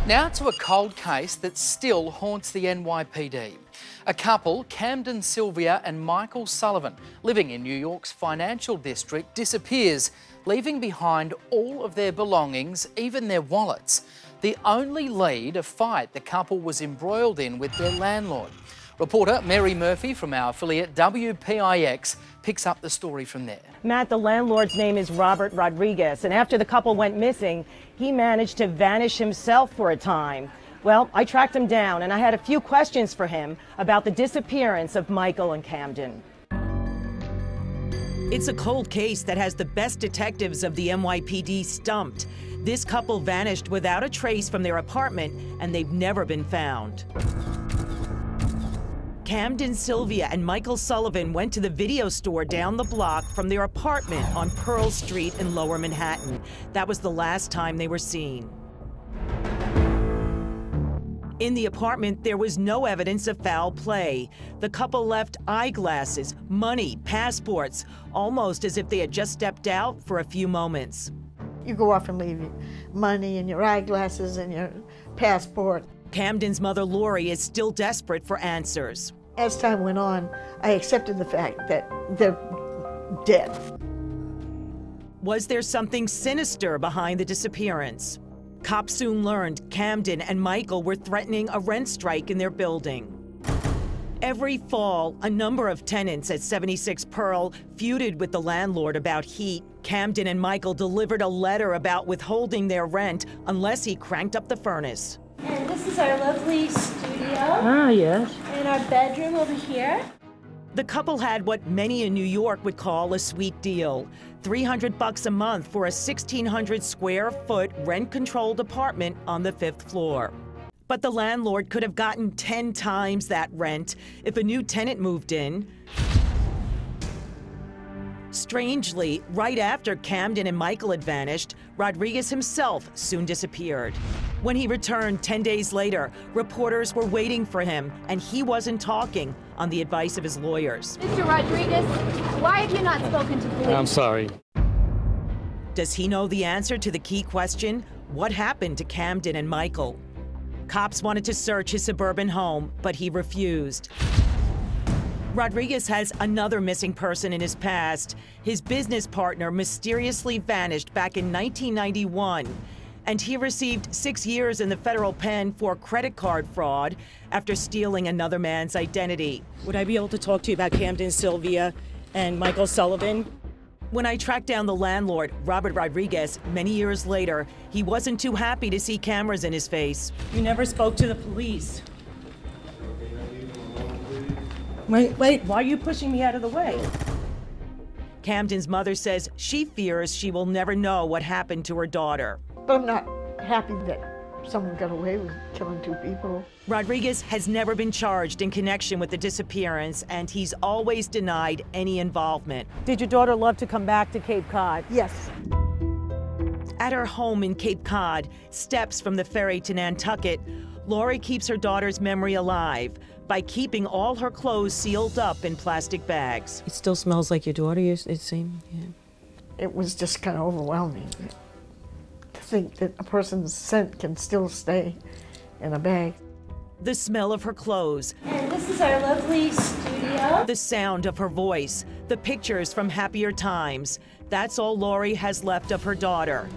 Now to a cold case that still haunts the NYPD. A couple, Camden, Sylvia and Michael Sullivan, living in New York's financial district, disappears, leaving behind all of their belongings, even their wallets. The only lead, a fight the couple was embroiled in with their landlord. Reporter Mary Murphy from our affiliate WPIX picks up the story from there. Matt, the landlord's name is Robert Rodriguez, and after the couple went missing, he managed to vanish himself for a time. Well, I tracked him down, and I had a few questions for him about the disappearance of Michael and Camden. It's a cold case that has the best detectives of the NYPD stumped. This couple vanished without a trace from their apartment, and they've never been found. Camden, Sylvia and Michael Sullivan went to the video store down the block from their apartment on Pearl Street in Lower Manhattan. That was the last time they were seen. In the apartment, there was no evidence of foul play. The couple left eyeglasses, money, passports, almost as if they had just stepped out for a few moments. You go off and leave your money and your eyeglasses and your passport. Camden's mother, Lori, is still desperate for answers. As time went on, I accepted the fact that they're dead. Was there something sinister behind the disappearance? Cops soon learned Camden and Michael were threatening a rent strike in their building. Every fall, a number of tenants at 76 Pearl feuded with the landlord about heat. Camden and Michael delivered a letter about withholding their rent unless he cranked up the furnace. And this is our lovely studio. Ah, yes. And our bedroom over here. The couple had what many in New York would call a sweet deal. $300 a month for a 1,600 square foot rent-controlled apartment on the 5th floor. But the landlord could have gotten 10 times that rent if a new tenant moved in. Strangely, right after Camden and Michael had vanished, Rodriguez himself soon disappeared. When he returned 10 days later, reporters were waiting for him, and he wasn't talking, on the advice of his lawyers. Mr. Rodriguez, why have you not spoken to police? I'm sorry. Does he know the answer to the key question? What happened to Camden and Michael? Cops wanted to search his suburban home, but he refused. Rodriguez has another missing person in his past. His business partner mysteriously vanished back in 1991, and he received 6 years in the federal pen for credit card fraud after stealing another man's identity. Would I be able to talk to you about Camden, Sylvia, and Michael Sullivan? When I tracked down the landlord, Robert Rodriguez, many years later, he wasn't too happy to see cameras in his face. You never spoke to the police. Wait, why are you pushing me out of the way? Camden's mother says she fears she will never know what happened to her daughter. But I'm not happy that someone got away with killing 2 people. Rodriguez has never been charged in connection with the disappearance, and he's always denied any involvement. Did your daughter love to come back to Cape Cod? Yes. At her home in Cape Cod, steps from the ferry to Nantucket, Lori keeps her daughter's memory alive by keeping all her clothes sealed up in plastic bags. It still smells like your daughter, it seemed. Yeah. It was just kind of overwhelming to think that a person's scent can still stay in a bag. The smell of her clothes. And this is our lovely studio. The sound of her voice. The pictures from happier times. That's all Lori has left of her daughter.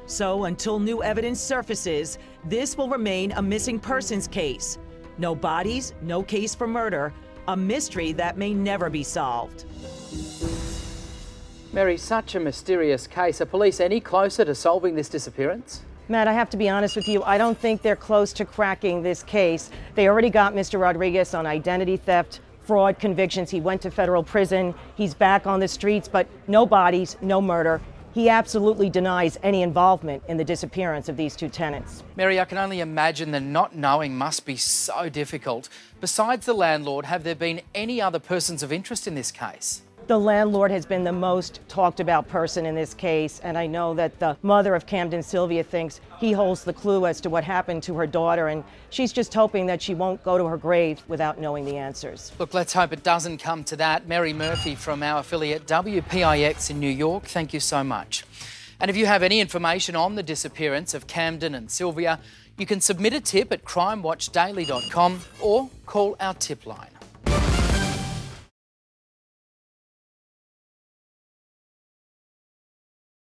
So until new evidence surfaces, this will remain a missing persons case. No bodies, no case for murder, a mystery that may never be solved. Mary, such a mysterious case. Are police any closer to solving this disappearance? Matt, I have to be honest with you. I don't think they're close to cracking this case. They already got Mr. Rodriguez on identity theft, fraud convictions. He went to federal prison. He's back on the streets, but no bodies, no murder. He absolutely denies any involvement in the disappearance of these 2 tenants. Mary, I can only imagine the not knowing must be so difficult. Besides the landlord, have there been any other persons of interest in this case? The landlord has been the most talked about person in this case, and I know that the mother of Camden, Sylvia, thinks he holds the clue as to what happened to her daughter, and she's just hoping that she won't go to her grave without knowing the answers. Look, let's hope it doesn't come to that. Mary Murphy from our affiliate WPIX in New York, thank you so much. And if you have any information on the disappearance of Camden and Sylvia, you can submit a tip at crimewatchdaily.com or call our tip line.